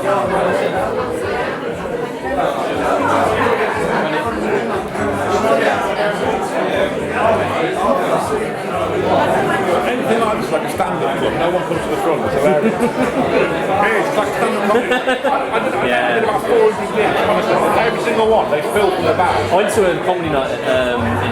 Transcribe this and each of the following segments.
Anything like this is like a stand-up club. No one comes to the front. It's hilarious. It's like stand-up comedy. I did about 400 gigs, honestly. Every single one, they fill from the back. I went to a comedy night in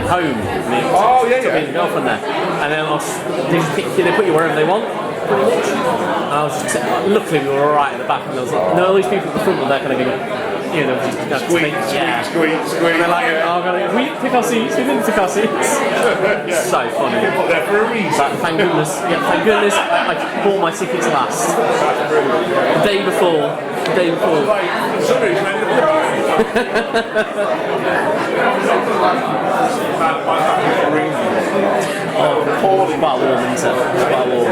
Home. Took me and the girlfriend there, and then they put you wherever they want, pretty much. And I was just, luckily we were all right at the back, and there was like, all these people at the front were there kind of going, you know, just squeak. And they're like, we pick our seats. We didn't pick our seats. So funny. People there for a reason. Like, thank goodness, I bought my tickets last. The day before. Sorry, oh, it's quite warm, isn't it? It's quite warm.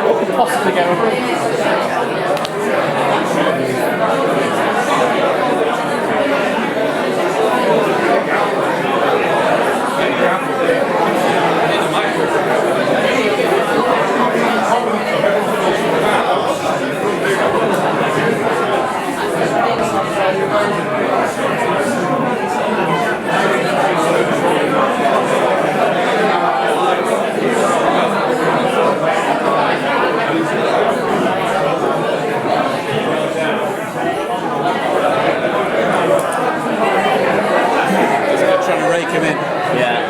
What could possibly go wrong?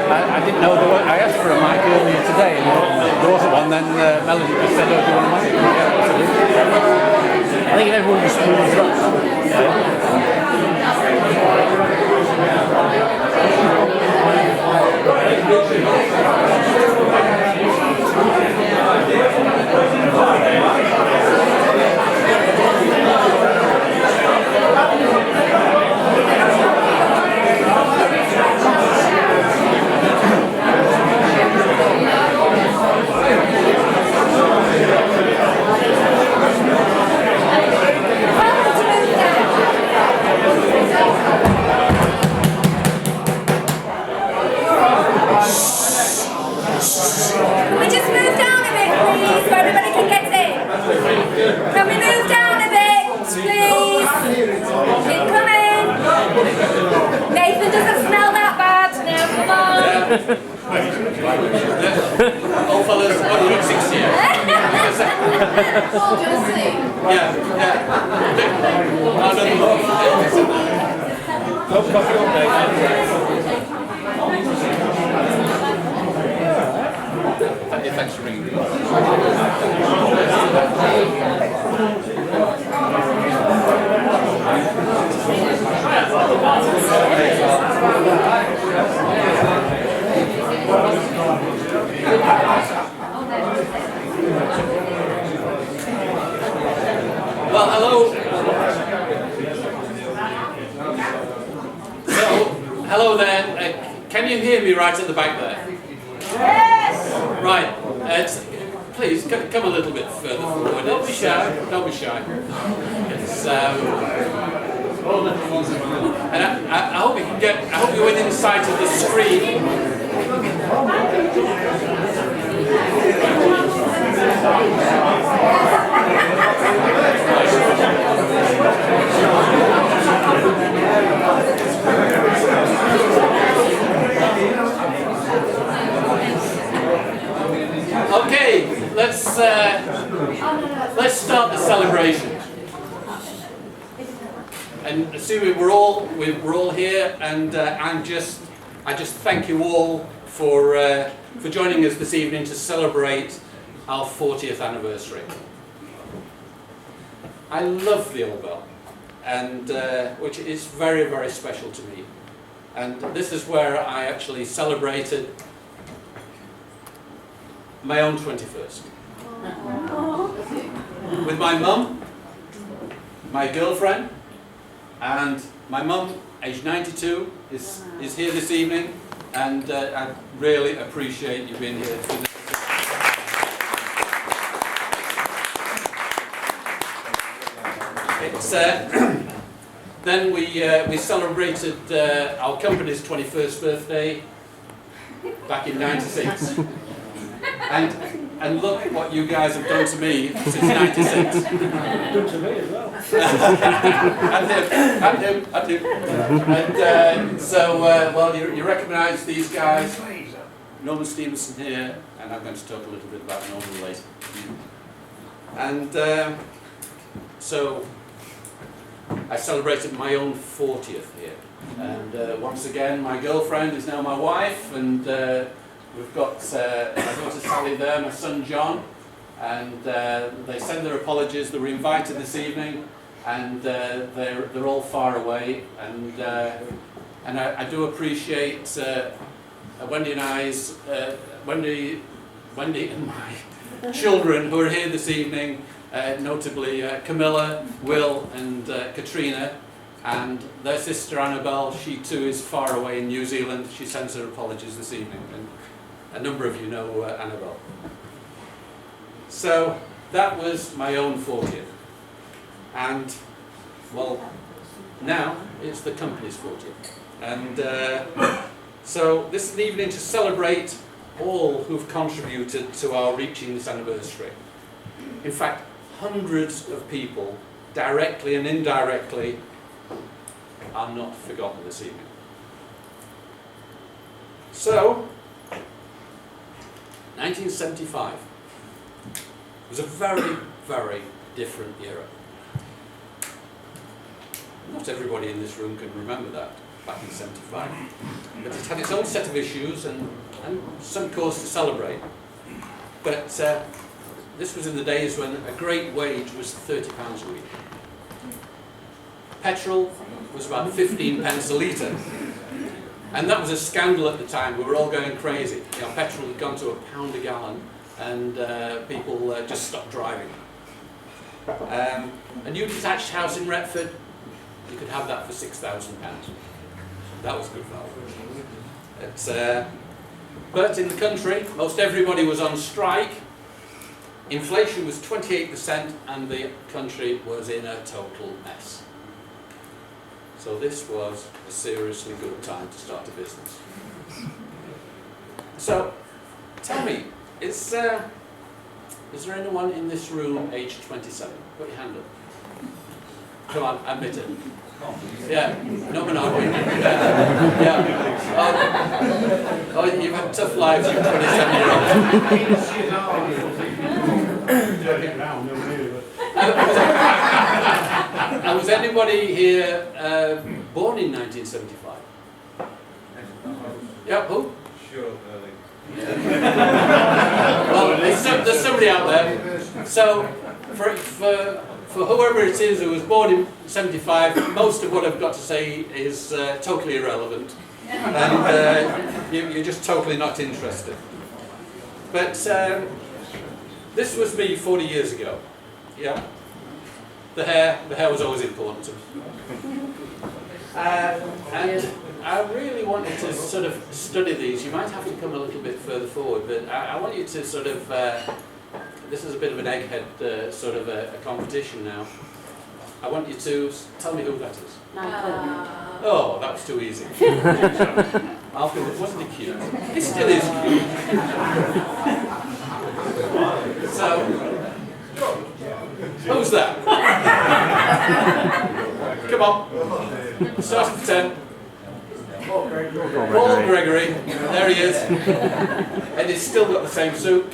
I didn't know there was, I asked for a mic earlier today and there wasn't one, then Melody just said, oh, do you want a mic? I think everyone just moves up. Old fellas, what do you look 60 years? Thanks for ringing. Well, hello. So, hello there. Can you hear me right at the back there? Yes. Right. Please come a little bit further forward. Don't be shy. Don't be shy. It's, and I hope you can get. I hope you're within sight of the screen. Okay, let's start the celebration. And assuming we're all here, and I just thank you all for joining us this evening to celebrate our 40th anniversary. I love the Old Bell, and which is very, very special to me. And this is where I actually celebrated my own 21st. With my mum, my girlfriend, and my mum, aged 92, is here this evening, and I really appreciate you being here. It's, then we celebrated our company's 21st birthday back in '96, and look what you guys have done to me since '96. Done to me as well. I do. And so, well, you recognise these guys. Norman Stevenson here, and I'm going to talk a little bit about Norman later. And so, I celebrated my own 40th here. And once again, my girlfriend is now my wife, and we've got my daughter Sally there, my son John, and they send their apologies. They were invited this evening, and they're all far away, and I do appreciate Wendy and I's Wendy and my children who are here this evening, notably Camilla, Will, and Katrina. And their sister Annabelle, she too is far away in New Zealand. She sends her apologies this evening, and a number of you know Annabelle. So that was my own 40th, and well, now it's the company's 40th, and so this is an evening to celebrate all who've contributed to our reaching this anniversary. In fact, hundreds of people, directly and indirectly, are not forgotten this evening. So, 1975 was a very, very different era. Not everybody in this room can remember that back in '75, but it had its own set of issues and some cause to celebrate. But this was in the days when a great wage was £30 a week. Petrol was about 15 pence a litre. And that was a scandal at the time. We were all going crazy. You know, petrol had gone to £1 a gallon, and people just stopped driving. A new detached house in Retford, you could have that for £6,000. That was good value. But in the country, most everybody was on strike. Inflation was 28%, and the country was in a total mess. So this was a seriously good time to start a business. So, tell me, is there anyone in this room aged 27? Put your hand up. Come on, admit it. Yeah, no monogamy. Yeah. Oh, you've had tough lives, you 27-year-old. Was anybody here born in 1975? Yeah, who? Sure, early. Well, there's somebody out there. So, for whoever it is who was born in '75, most of what I've got to say is totally irrelevant, and you're just totally not interested. But this was me 40 years ago. Yeah, the hair was always important to me, and I really wanted to sort of study these. You might have to come a little bit further forward, but I want you to sort of. This is a bit of an egghead sort of a competition now. I want you to tell me who that is. Oh, that was too easy. Alfred, wasn't he cute? He still is cute. So, who's that? Come on. Start at 10. Paul Gregory, there he is, and he's still got the same suit.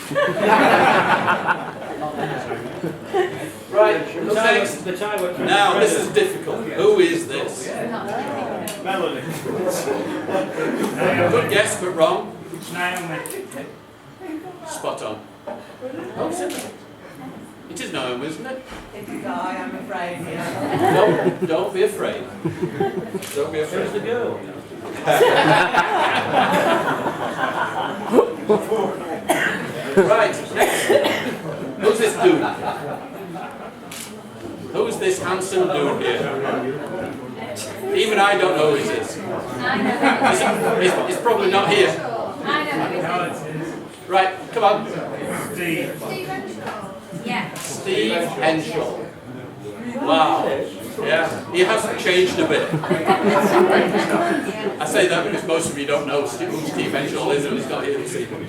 Right, who's next? Now this is difficult. Who is this? Melody. Good guess, but wrong. Naomi. Spot on. Oh, It is Naomi, isn't it? It is I, I'm afraid, yeah. No, don't be afraid. Don't be afraid. Where's the girl? Right, next. Who's this dude? Who's this handsome dude here? Even I don't know who he is. He's probably not here. Right, come on. Steve. Steve Henshaw. Wow. Yeah, he has changed a bit. I say that because most of you don't know who Steve Henshaw is, and he's not here this evening.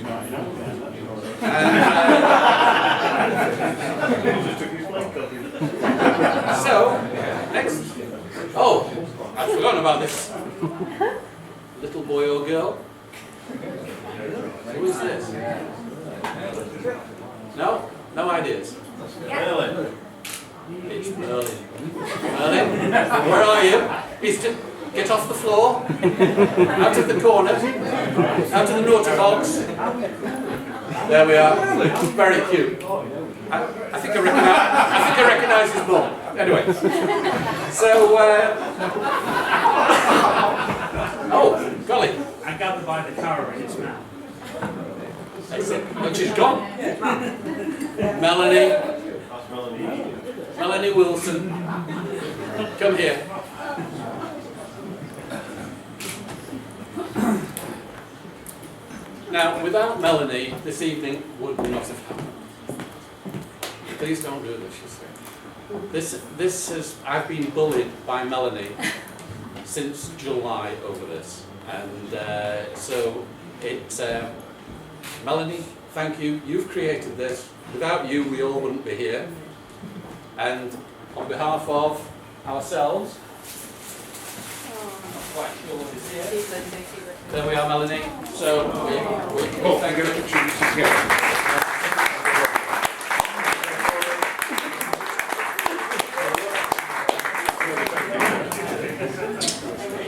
So, next. Oh, I'd forgotten about this. Little boy or girl? Who is this? No? No ideas? Merlin. It's Merlin. Merlin, where are you? Get off the floor. Out of the corner. Out of the naughty box. There we are. Very cute. I think I recognise his mum. Anyway. So, oh, golly. I gathered by the car in its mouth. But she's gone. Melanie. That's Melanie. Melanie Wilson. Come here. Now, without Melanie, this evening would not have happened. Please don't do this, she said. This has, I've been bullied by Melanie since July over this. And so Melanie, thank you. You've created this. Without you, we all wouldn't be here. And on behalf of ourselves, I'm not quite sure what is here. There we are, Melanie. So we thank you.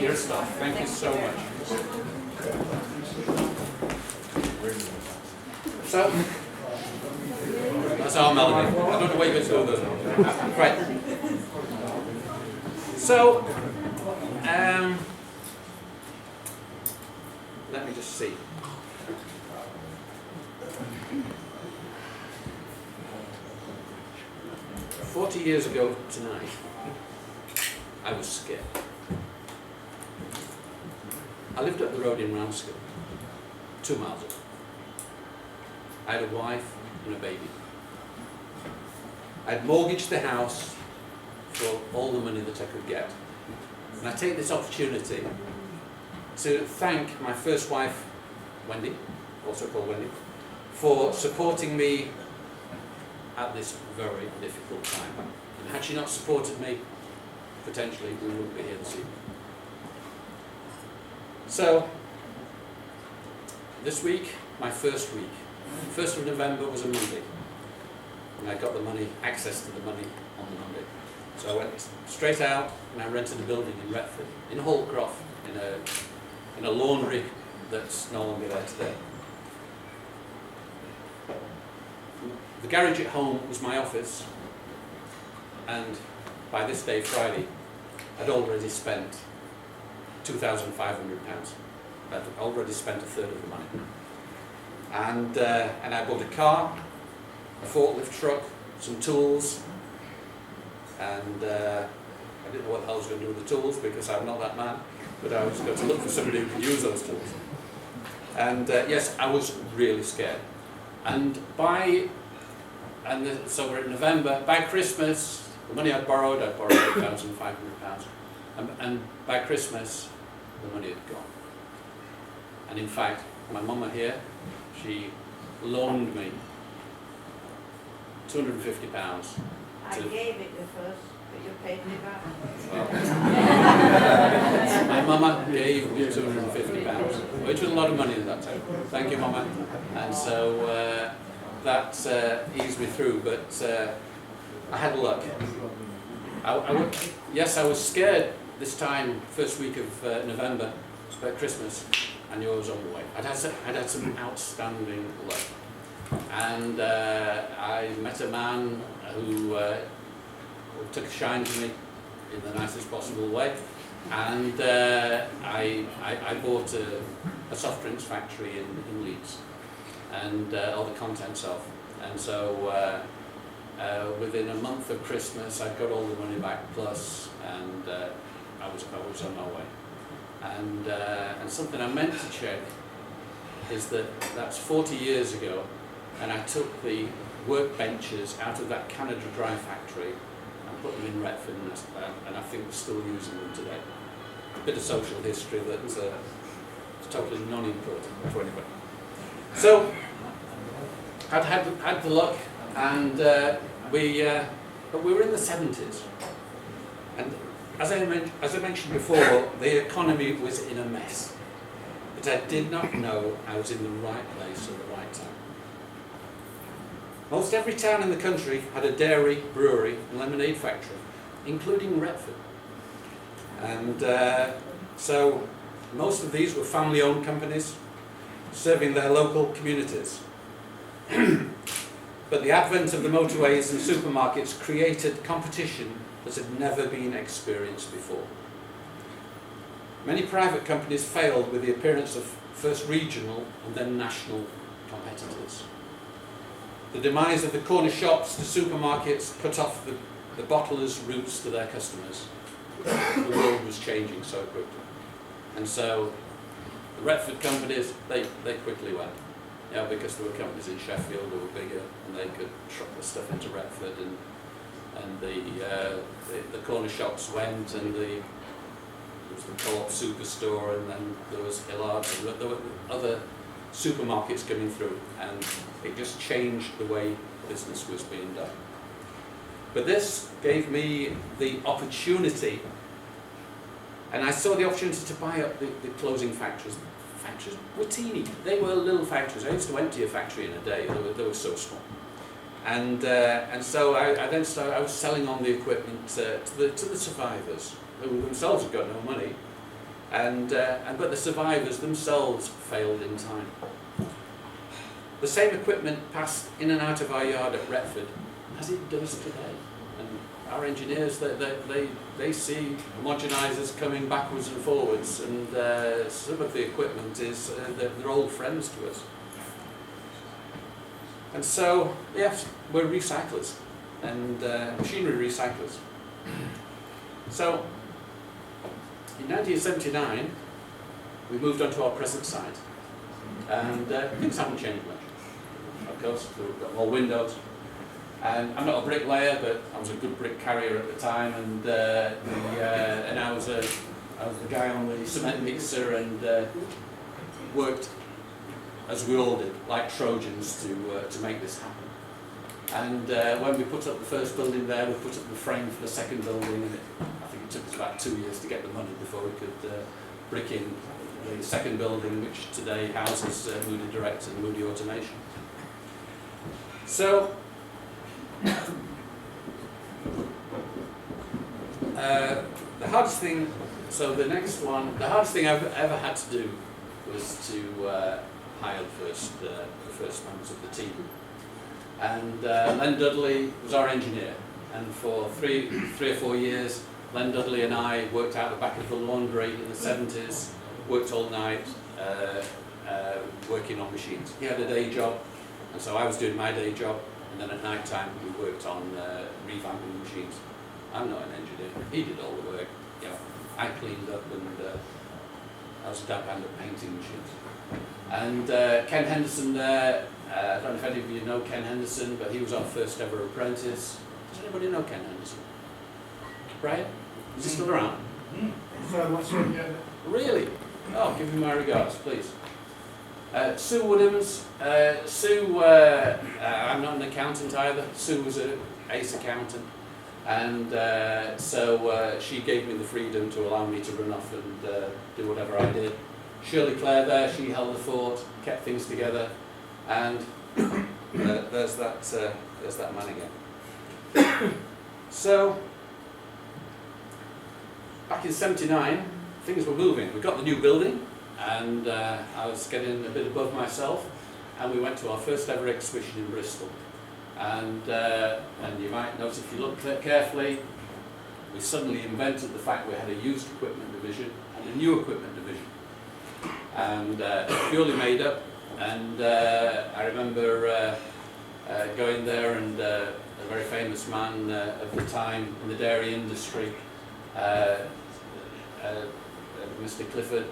Your stuff. Thank you so much. So that's our Melanie. I don't know what you're going to do with those. Right. So let me just see. "40 years ago tonight, I was scared. I lived up the road in Ramsgate, 2 miles away. I had a wife and a baby. I'd mortgaged the house for all the money that I could get. And I take this opportunity to thank my first wife, Wendy, also called Wendy, for supporting me at this very difficult time. And had she not supported me, potentially we wouldn't be here this evening. So, this week, my first week, 1st of November was a Monday. And I got the money, access to the money on the Monday. So I went straight out and I rented a building in Retford, in Holcroft, in a laundry that's no longer there today. The garage at home was my office, and by this day, Friday, I'd already spent £2,500. I'd already spent a third of the money. And I bought a car, a forklift truck, some tools, and I didn't know what the hell I was going to do with the tools because I'm not that man, but I was going to look for somebody who could use those tools. And yes, I was really scared. So we're in November. By Christmas, the money I'd borrowed £8,500, and by Christmas, the money had gone. And in fact, my mama here, she loaned me £250. I gave it the first, but you paid me back. My mama gave me £250, which was a lot of money at that time. Thank you, mama. And so that eased me through, but I had luck. Yes, I was scared this time, first week of November, about Christmas. I knew I was on the way. I'd had some outstanding luck. and I met a man who took a shine to me in the nicest possible way, and I bought a soft drinks factory in Leeds, and all the contents of, and so within a month of Christmas I got all the money back plus, and I was on my way. And something I meant to check is that that's 40 years ago, and I took the workbenches out of that Canada Dry factory and put them in Retford, and I think we're still using them today. A bit of social history that's totally non-important to anybody. So, I'd had the luck, and but we were in the 70s, and as I mentioned before, the economy was in a mess, but I did not know I was in the right place at the right time. Most every town in the country had a dairy, brewery and lemonade factory, including Retford. And so most of these were family-owned companies serving their local communities. But the advent of the motorways and supermarkets created competition that had never been experienced before. Many private companies failed with the appearance of first regional and then national competitors. The demise of the corner shops to supermarkets cut off the bottlers' routes to their customers. The world was changing so quickly. And so the Retford companies, they quickly went. Yeah, because there were companies in Sheffield who were bigger and they could truck the stuff into Retford, and the corner shops went, and there was the Co-op Superstore, and then there was Hillard's, and there were other supermarkets coming through, and it just changed the way business was being done. But this gave me the opportunity, and I saw the opportunity to buy up the closing factories. Factories were teeny. They were little factories. I used to empty a factory in a day. They were so small. And so I then started. I was selling on the equipment to the survivors, who themselves had got no money, but the survivors themselves failed in time. The same equipment passed in and out of our yard at Retford as it does today. And our engineers, they see homogenizers coming backwards and forwards, and some of the equipment is they're old friends to us. And so, yes, we're recyclers and machinery recyclers. So, in 1979, we moved on to our present site, and things haven't changed much. Of course, we've got more windows. And I'm not a bricklayer, but I was a good brick carrier at the time, and I was the guy on the cement mixer, and worked, as we all did, like Trojans to make this happen. And when we put up the first building there, we put up the frame for the second building, and I think it took us about 2 years to get the money before we could brick in the second building, which today houses Moody Direct and Moody Automation. So, the hardest thing I've ever had to do was to hire the first members of the team. And Len Dudley was our engineer, and for three or 4 years, Len Dudley and I worked out the back of the laundry in the 70s, worked all night, working on machines. He had a day job, and so I was doing my day job, and then at night time we worked on revamping machines. I'm not an engineer, he did all the work. You know, I cleaned up, and I was a dab hand at painting machines. And Ken Henderson there, I don't know if any of you know Ken Henderson, but he was our first ever apprentice. Does anybody know Ken Henderson? Brian? Is he still around? Really? Oh, give him my regards, please. Sue Woodhams. Sue, I'm not an accountant either. Sue was an ace accountant. And so she gave me the freedom to allow me to run off and do whatever I did. Shirley Clare there, she held the fort, kept things together, and there's that man again. So, back in '79, things were moving. We got the new building, and I was getting a bit above myself, and we went to our first ever exhibition in Bristol. And you might notice if you look carefully, we suddenly invented the fact we had a used equipment division and a new equipment division. And purely made up. And I remember going there, and a very famous man of the time in the dairy industry, Mr. Clifford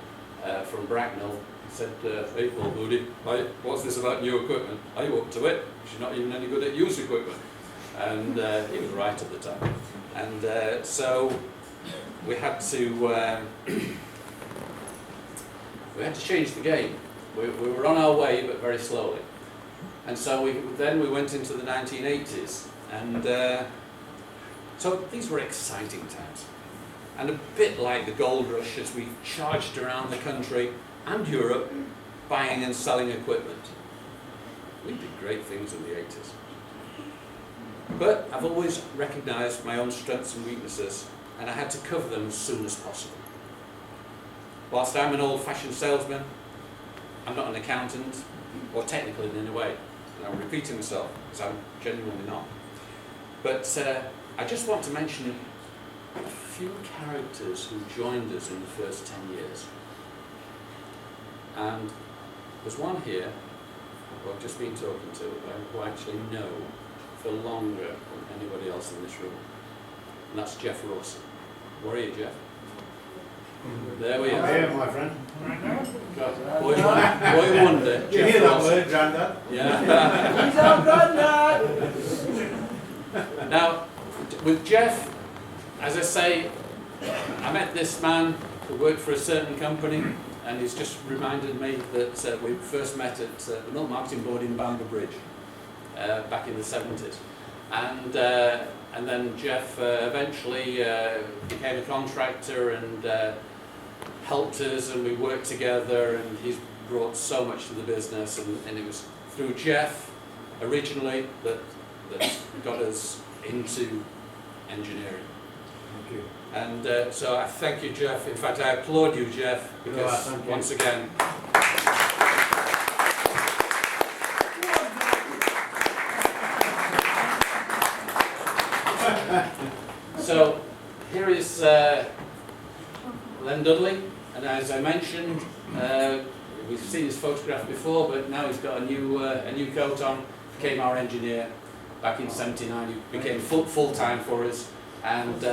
from Bracknell, said, "Hey, well, Moody, what's this about new equipment? Are you up to it? You're not even any good at used equipment." And he was right at the time. And so we had to change the game. We were on our way, but very slowly. And so we went into the 1980s, and so these were exciting times. And a bit like the gold rush as we charged around the country and Europe, buying and selling equipment. We did great things in the 80s. But I've always recognised my own strengths and weaknesses, and I had to cover them as soon as possible. Whilst I'm an old-fashioned salesman, I'm not an accountant, or technical in any way. And I'm repeating myself, because I'm genuinely not. But I just want to mention a few characters who joined us in the first 10 years. And there's one here who I've just been talking to, who I actually know for longer than anybody else in this room. And that's Jeff Rawson. Where are you, Jeff? There we are. Here, my friend. Boy wonder. Did you hear that word, Grandad? Yeah. He's our granddad! Now, with Jeff, as I say, I met this man who worked for a certain company, and he's just reminded me that we first met at the Milk Marketing Board in Bamber Bridge back in the 70s. And then Jeff eventually became a contractor and helped us, and we worked together, and he's brought so much to the business, and it was through Jeff originally that got us into engineering. Thank you. And so I thank you, Jeff. In fact, I applaud you, Jeff, because Thank you. once again, so here is Len Dudley, and as I mentioned, we've seen his photograph before, but now he's got a new coat on. Became our engineer back in '79. He became full time for us, and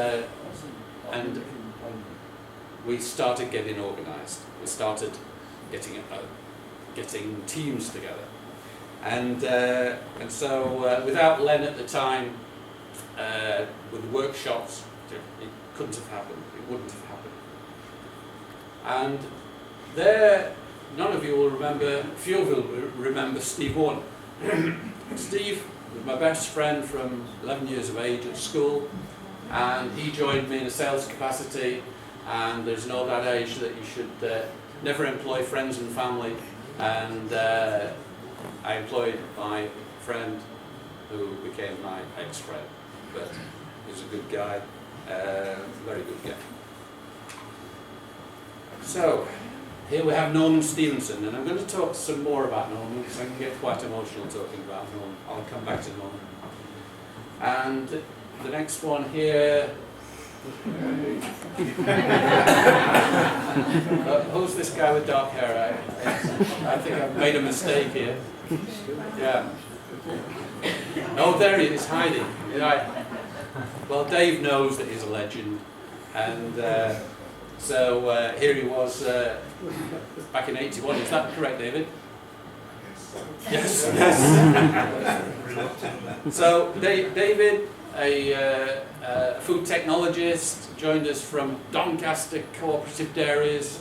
we started getting organised. We started getting teams together, and so without Len at the time, with the workshops, it couldn't have happened. It wouldn't have happened. And there, none of you will remember. Few of you will remember Steve Warner. Steve was my best friend from 11 years of age at school, and he joined me in a sales capacity. And there's an old adage that you should never employ friends and family, and I employed my friend who became my ex-friend, but he's a good guy, very good guy. So here we have Norman Stevenson, and I'm going to talk some more about Norman because I can get quite emotional talking about Norman. I'll come back to Norman. And the next one here. Who's this guy with dark hair? I think I've made a mistake here. Yeah. Oh, there he is, hiding. Right. Well, Dave knows that he's a legend, and so here he was back in '81. Is that correct, David? Yes. Yes. So David, a food technologist, joined us from Doncaster Cooperative Dairies.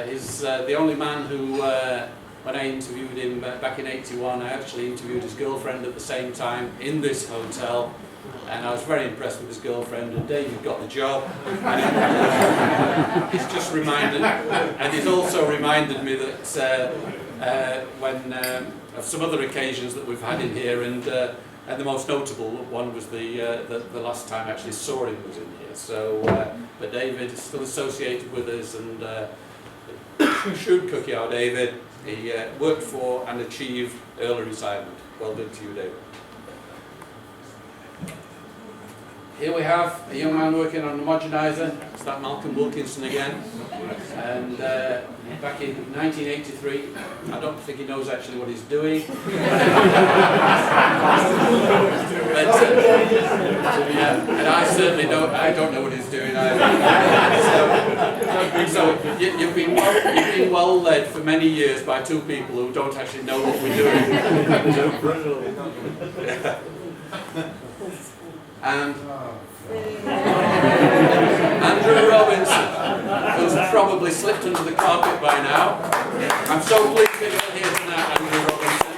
He's the only man who, when I interviewed him back in '81, I actually interviewed his girlfriend at the same time in this hotel, and I was very impressed with his girlfriend, and David got the job. And he's just reminded, and he's also reminded me that when of some other occasions that we've had in here, and the most notable one was the last time I actually saw him was in here. So, but David is still associated with us, and shrewd cookie, our David. He worked for and achieved early retirement. Well done to you, David. Here we have a young man working on an homogenizer. It's that Malcolm Wilkinson again. And back in 1983, I don't think he knows actually what he's doing. But, and I certainly don't know what he's doing either. So you've been well led for many years by two people who don't actually know what we're doing. And Andrew Robinson, who's probably slipped under the carpet by now. I'm so pleased that you're here tonight, Andrew Robinson.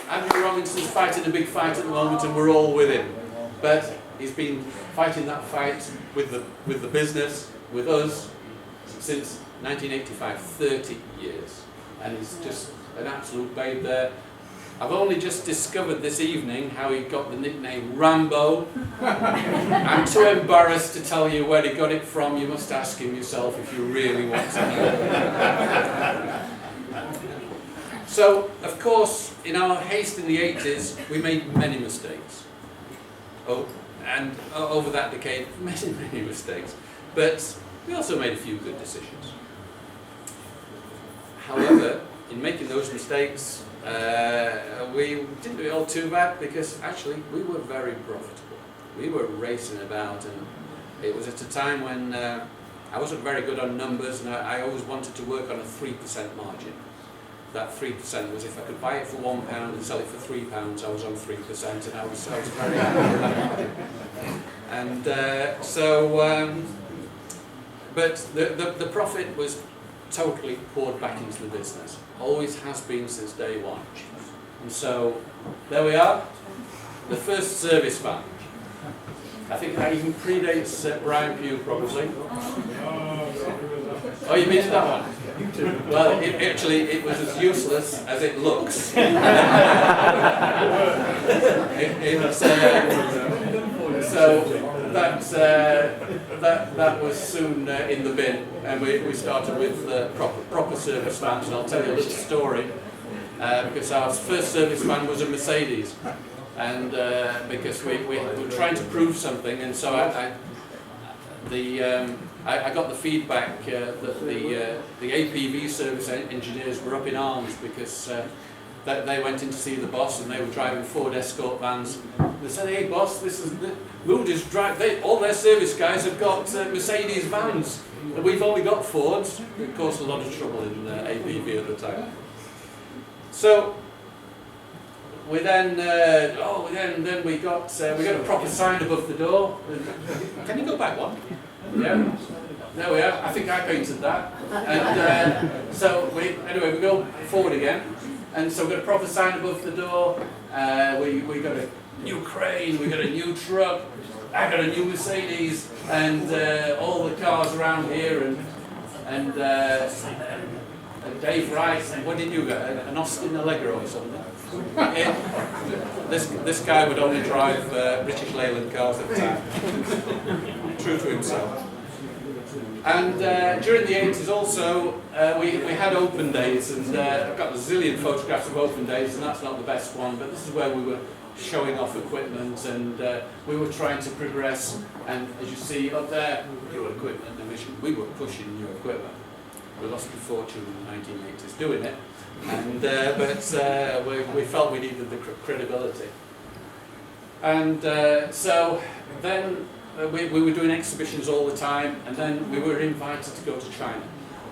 Andrew Robinson's fighting a big fight at the moment, and we're all with him. But he's been fighting that fight with the business, with us, since 1985, 30 years. And he's just an absolute babe there. I've only just discovered this evening how he got the nickname Rambo. I'm too embarrassed to tell you where he got it from. You must ask him yourself if you really want to know. So, of course, in our haste in the 80s, we made many mistakes. And over that decade, many mistakes. But we also made a few good decisions. However, in making those mistakes, we didn't do it all too bad, because actually we were very profitable. We were racing about, and it was at a time when I wasn't very good on numbers, and I always wanted to work on a 3% margin. That 3% was if I could buy it for £1 and sell it for £3, I was on 3%, and I was very happy with that margin. And but the profit was totally poured back into the business. Always has been since day one. And so, there we are, the first service van. I think that even predates Brian Pugh, probably. Oh, you missed that one? Well, it was as useless as it looks. So that was soon in the bin, and we started with proper service vans. And I'll tell you a little story, because our first service van was a Mercedes, and because we were trying to prove something, and so I got the feedback that the APV service engineers were up in arms, because they went in to see the boss, and they were driving Ford Escort vans. They said, "Hey boss, this is Moody's all their service guys have got Mercedes vans, and we've only got Fords." It caused a lot of trouble in APV at the time. So we then we got a proper sign above the door. Can you go back one? Yeah. There we are. I think I painted that. And so we go forward again. And so we got a proper sign above the door. We got a new crane. We got a new truck. I got a new Mercedes, and all the cars around here, and Dave Wright. What did you get? An Austin Allegro or something? This guy would only drive British Leyland cars at the time. True to himself. And during the 80s also, we had open days, and I've got a zillion photographs of open days, and that's not the best one, but this is where we were showing off equipment, and we were trying to progress, and as you see up there, new equipment division, we were pushing new equipment. We lost a fortune in the 1980s doing it, and but we felt we needed the credibility. And so then we were doing exhibitions all the time, and then we were invited to go to China.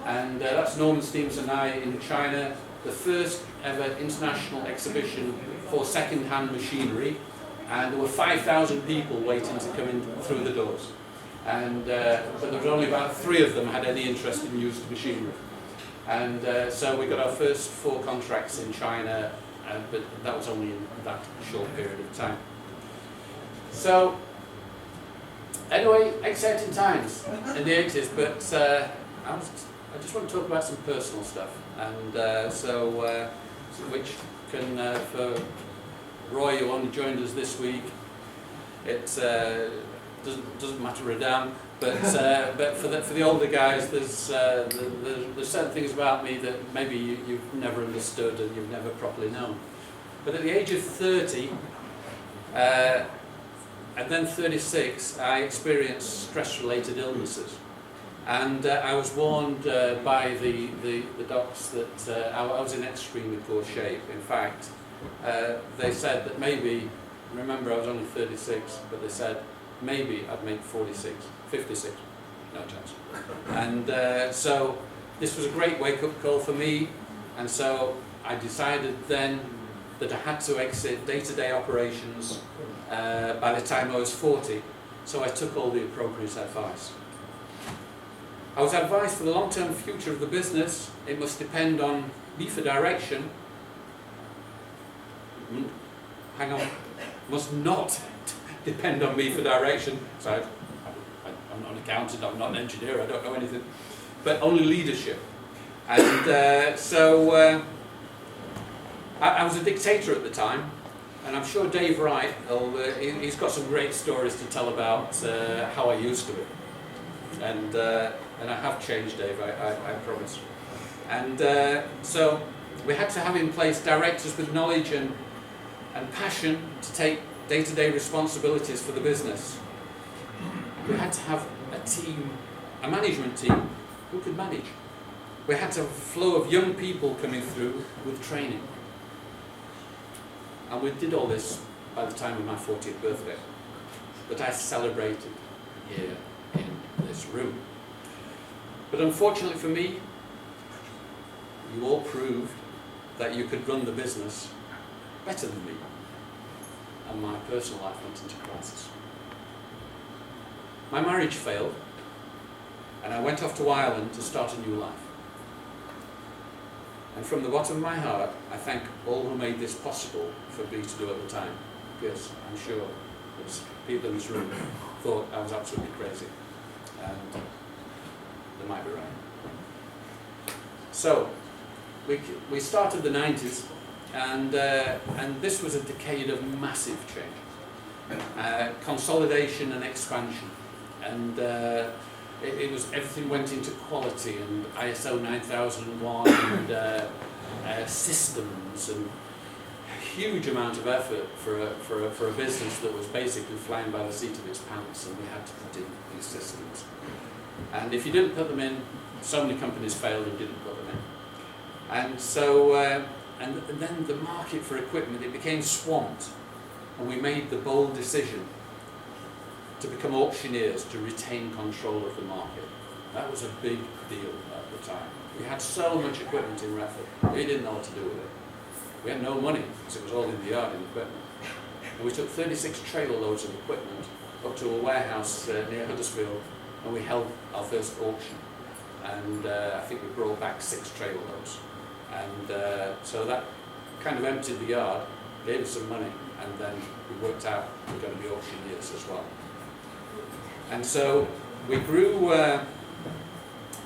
And that's Norman Steams and I in China, the first ever international exhibition for second-hand machinery, and there were 5,000 people waiting to come in through the doors. And but there was only about 3 of them had any interest in used machinery. And so we got our first 4 contracts in China, but that was only in that short period of time. So anyway, exciting times in the 80s, but I just want to talk about some personal stuff, and which can, for Roy, who only joined us this week, it doesn't matter a damn, But for the older guys, there's certain things about me that maybe you've never understood and you've never properly known. But at the age of 30, and then 36, I experienced stress-related illnesses. And I was warned by the docs that I was in extremely poor shape. In fact, they said that maybe, remember I was only 36, but they said maybe I'd make 46, 56, no chance. And so this was a great wake-up call for me, and so I decided then that I had to exit day-to-day operations by the time I was 40, so I took all the appropriate advice. I was advised for the long-term future of the business, it must depend on me for direction. Hang on, must not depend on me for direction. So I'm not an accountant, I'm not an engineer, I don't know anything, but only leadership. And I was a dictator at the time, and I'm sure Dave Wright, he's got some great stories to tell about how I used to it. And I have changed, Dave, I promise. And so we had to have in place directors with knowledge and passion to take day-to-day responsibilities for the business. We had to have a team, a management team, who could manage. We had to have a flow of young people coming through with training. And we did all this by the time of my 40th birthday, that I celebrated here in this room. But unfortunately for me, you all proved that you could run the business better than me, and my personal life went into crisis. My marriage failed, and I went off to Ireland to start a new life. And from the bottom of my heart, I thank all who made this possible for me to do at the time, because I'm sure there's people in this room thought I was absolutely crazy, and they might be right. So, we started the 90s, and this was a decade of massive change, consolidation and expansion, and it was, everything went into quality and ISO 9001 and systems, and a huge amount of effort for a business that was basically flying by the seat of its pants, and we had to put in these systems. And if you didn't put them in, so many companies failed and didn't put them in. And so, and then the market for equipment, it became swamped, and we made the bold decision to become auctioneers, to retain control of the market. That was a big deal at the time. We had so much equipment in Retford, we didn't know what to do with it. We had no money, because it was all in the yard in equipment. And we took 36 trailer loads of equipment up to a warehouse near Huddersfield, and we held our first auction. And I think we brought back 6 trailer loads. And so that kind of emptied the yard, gave us some money, and then we worked out we were going to be auctioneers as well. And so we grew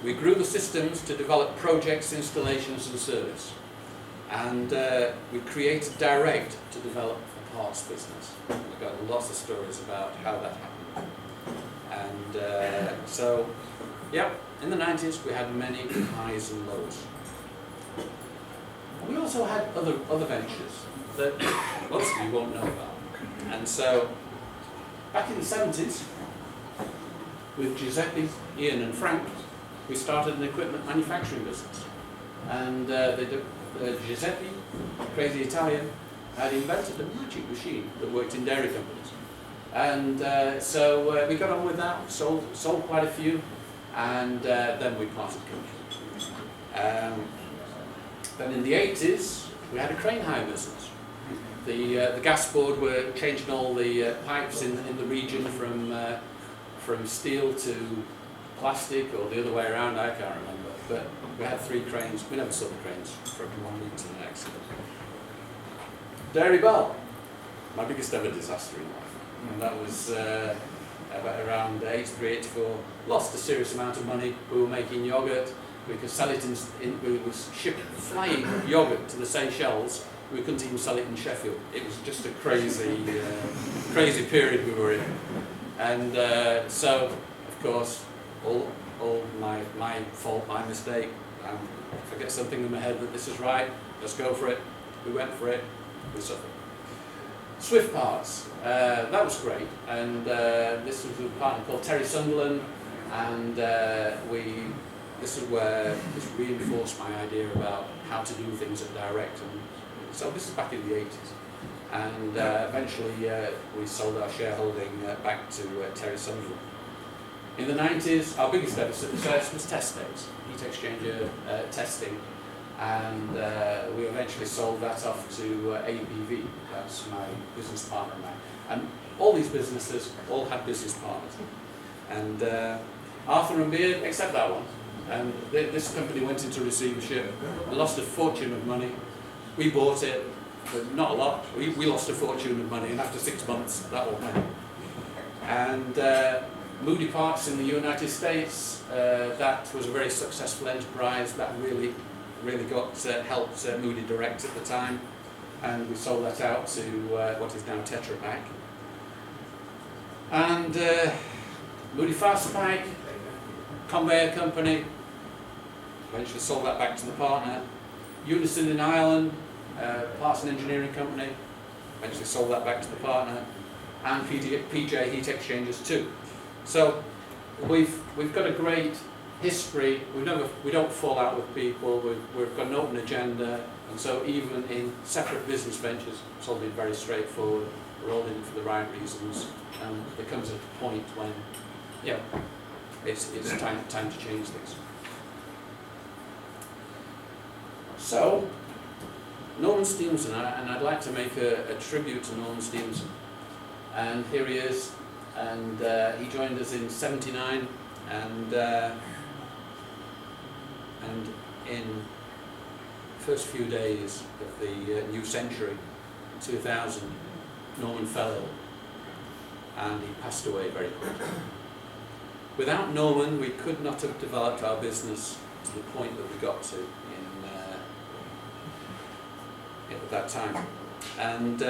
the systems to develop projects, installations and service. And we created Direct to develop a parts business. We've got lots of stories about how that happened. And so, yeah, in the 90s we had many highs and lows. We also had other ventures that most of you won't know about. And so, back in the 70s, with Giuseppe, Ian and Frank, we started an equipment manufacturing business. And Giuseppe, crazy Italian, had invented a magic machine that worked in dairy companies. And so we got on with that, sold quite a few, and then we parted company. Then in the 80s, we had a crane hire business. The gas board were changing all the pipes in the region from steel to plastic, or the other way around, I can't remember. But we had 3 cranes. We never sold the cranes from one week to the next. Dairy Bell, my biggest ever disaster in life. And that was around 83, 84. Lost a serious amount of money. We were making yogurt. We could sell it we were shipping flying yogurt to the Seychelles. We couldn't even sell it in Sheffield. It was just a crazy period we were in. And so, of of course, all my fault, my mistake. If I get something in my head that this is right, let's go for it. We went for it. We suffered. Swift Parts, that was great, and this was with a partner called Terry Sunderland, and this is where this reinforced my idea about how to do things at direct, and so this is back in the 80s, and eventually we sold our shareholding back to Terry Sunderland. In the 90s, our biggest ever success was test days, heat exchanger testing, and we eventually sold that off to ABV. That's my business partner now. And all these businesses all had business partners. And Arthur and Beard, except that one, and this company went into receivership, lost a fortune of money. We bought it, but not a lot. We lost a fortune of money, and after 6 months, that all went. And Moody Parts in the United States, that was a very successful enterprise that really got helped Moody Direct at the time, and we sold that out to what is now Tetra Pak. And Moody Fast Pike, conveyor company, eventually sold that back to the partner. Unison in Ireland, parts and engineering company, eventually sold that back to the partner. And PJ Heat Exchangers too. So we've got a great history. We don't fall out with people. We've got an open agenda, and so even in separate business ventures, it's all been very straightforward. We're all in it for the right reasons, and there comes a point when, it's time to change things. So, Norman Stevenson, and I'd like to make a tribute to Norman Stevenson. And here he is, and he joined us in '79, and in the first few days of the new century, 2000, Norman fell ill, and he passed away very quickly. Without Norman, we could not have developed our business to the point that we got to at that time. And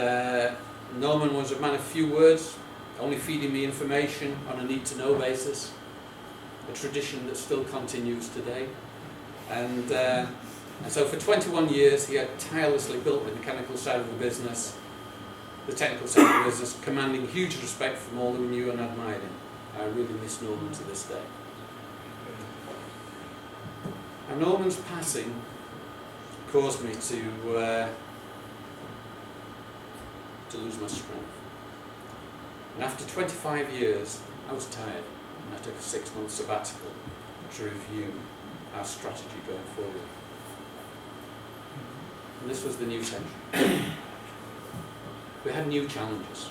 Norman was a man of few words, only feeding me information on a need-to-know basis, a tradition that still continues today. And so for 21 years he had tirelessly built the mechanical side of the business, the technical side of the business, commanding huge respect from all who knew and admired him. I really miss Norman to this day. And Norman's passing caused me to lose my strength. And after 25 years, I was tired, and I took a 6-month sabbatical to review our strategy going forward. And this was the new century. We had new challenges.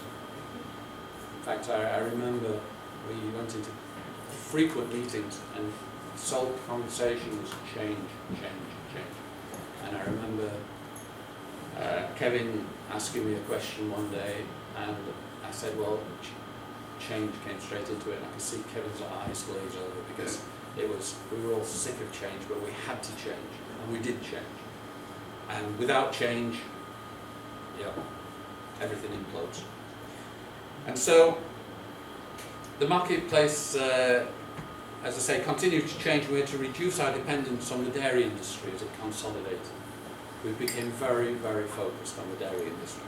In fact, I remember we went into frequent meetings, and the sole conversation was change. And I remember Kevin asking me a question one day, and I said, well, change came straight into it, and I could see Kevin's eyes glaze over, because we were all sick of change, but we had to change, and we did change. And without change, everything implodes. And so the marketplace, as I say, continued to change. We had to reduce our dependence on the dairy industry as it consolidated. We became very, very focused on the dairy industry.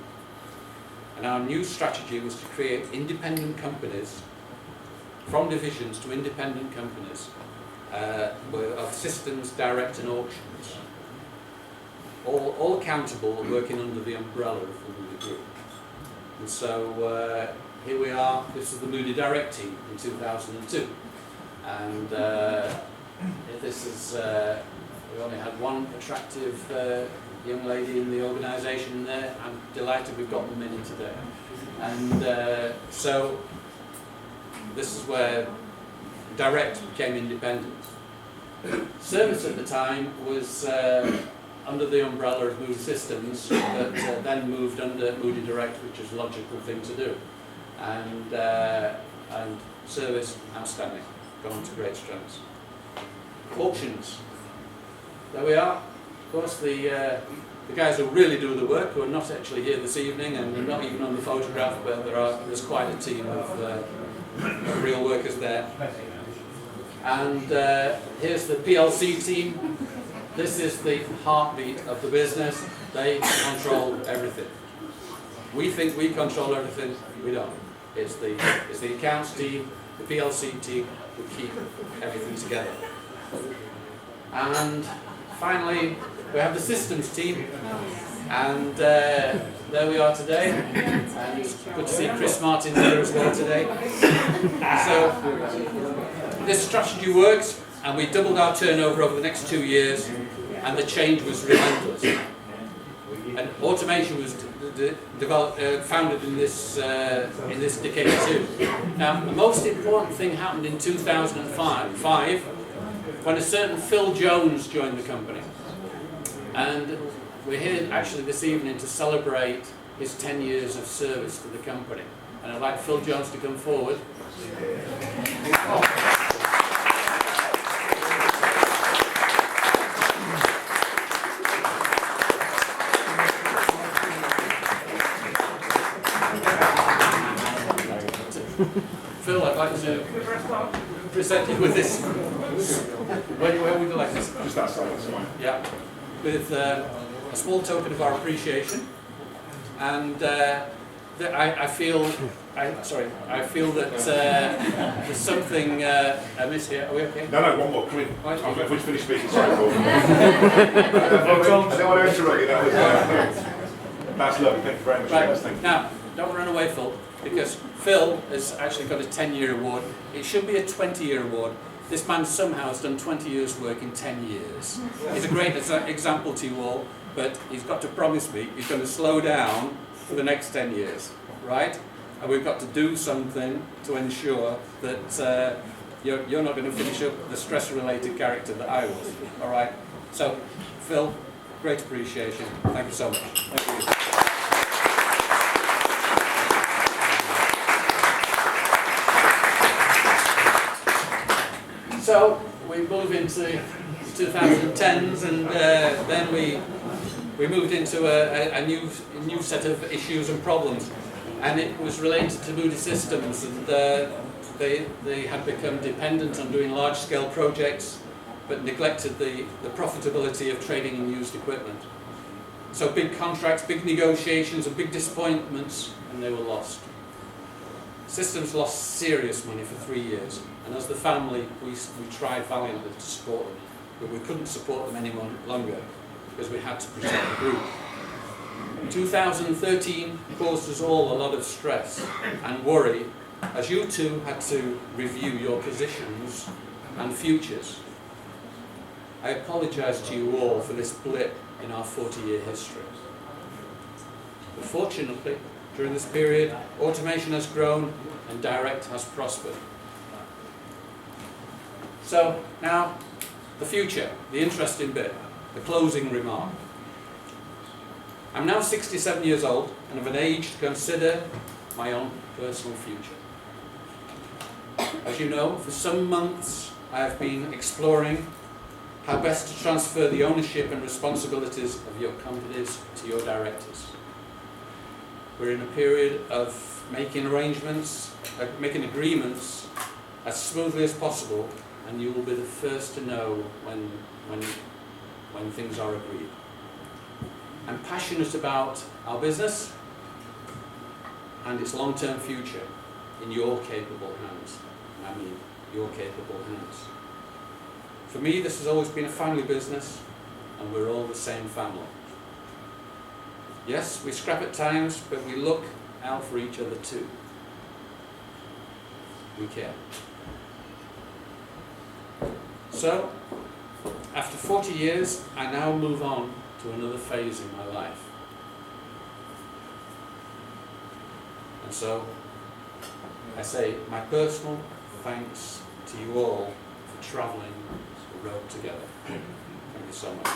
And our new strategy was to create independent companies, from divisions to independent companies, of systems, direct and auctions, all accountable and working under the umbrella of the Moody Group. And so here we are. This is the Moody Direct team in 2002, and this is we only had one attractive young lady in the organisation there. I'm delighted we've got them in today. And so this is where Direct became independent. Service at the time was under the umbrella of Moody Systems, but then moved under Moody Direct, which is a logical thing to do. And service, outstanding, gone to great strengths. Auctions, there we are. Of course, the guys who really do the work, who are not actually here this evening, and they're not even on the photograph, but there's quite a team of real workers there. And here's the PLC team. This is the heartbeat of the business. They control everything. We think we control everything. We don't. It's the accounts team, the PLC team who keep everything together. And finally, we have the systems team. And there we are today. And it's good to see Chris Martin here as well today. So this strategy works, and we doubled our turnover over the next 2 years, and the change was relentless. And automation was founded in this decade too. Now, the most important thing happened in 2005 when a certain Phil Jones joined the company. And we're here actually this evening to celebrate his 10 years of service to the company. And I'd like Phil Jones to come forward. Phil, I'd like to present you with this. Where would you like this? Just that side, that's fine. Yeah, with a small token of our appreciation, and I feel that there's something amiss here. Are we okay? No, one more. Come in. Right. If we finish speaking, sorry, Paul. I don't want to interrupt you. That's lovely. Thank you very much. Right. Thank you. Now, don't run away, Phil, because Phil has actually got a 10-year award. It should be a 20-year award. This man somehow has done 20 years' work in 10 years. He's a great example to you all, but he's got to promise me he's going to slow down for the next 10 years, right? And we've got to do something to ensure that you're not going to finish up the stress-related character that I was, all right? So, Phil, great appreciation. Thank you so much. Thank you. So we move into 2010s, and then we moved into a new set of issues and problems, and it was related to Moody systems, and they had become dependent on doing large-scale projects, but neglected the profitability of trading in used equipment. So big contracts, big negotiations, and big disappointments, and they were lost. Systems lost serious money for 3 years, and as the family, we tried valiantly to support them, but we couldn't support them any longer because we had to protect the group. 2013 caused us all a lot of stress and worry, as you two had to review your positions and futures. I apologise to you all for this blip in our 40-year history. But fortunately, during this period, automation has grown and direct has prospered. So now, the future, the interesting bit, the closing remark. I'm now 67 years old and of an age to consider my own personal future. As you know, for some months I have been exploring how best to transfer the ownership and responsibilities of your companies to your directors. We're in a period of making arrangements, making agreements as smoothly as possible, and you will be the first to know when things are agreed. I'm passionate about our business and its long-term future in your capable hands. I mean, your capable hands. For me, this has always been a family business, and we're all the same family. Yes, we scrap at times, but we look out for each other too. We care. So, after 40 years, I now move on to another phase in my life. And so, I say my personal thanks to you all for travelling the road together. Thank you so much.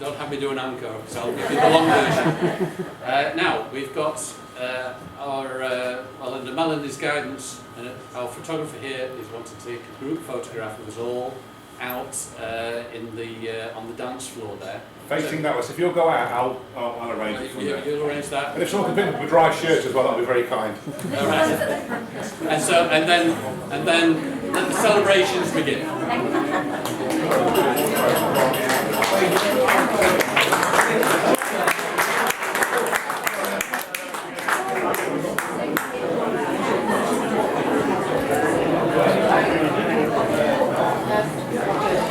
Don't have me do an encore, because I'll give you the long version. Now, we've got well, under Melanie's guidance, our photographer here is wanting to take a group photograph of us all out on the dance floor there. Facing that way. So if you'll go out, I'll arrange it from there. You'll arrange that. And if someone can pick up with dry shirts as well, that'll be very kind. All right. And then let the celebrations begin.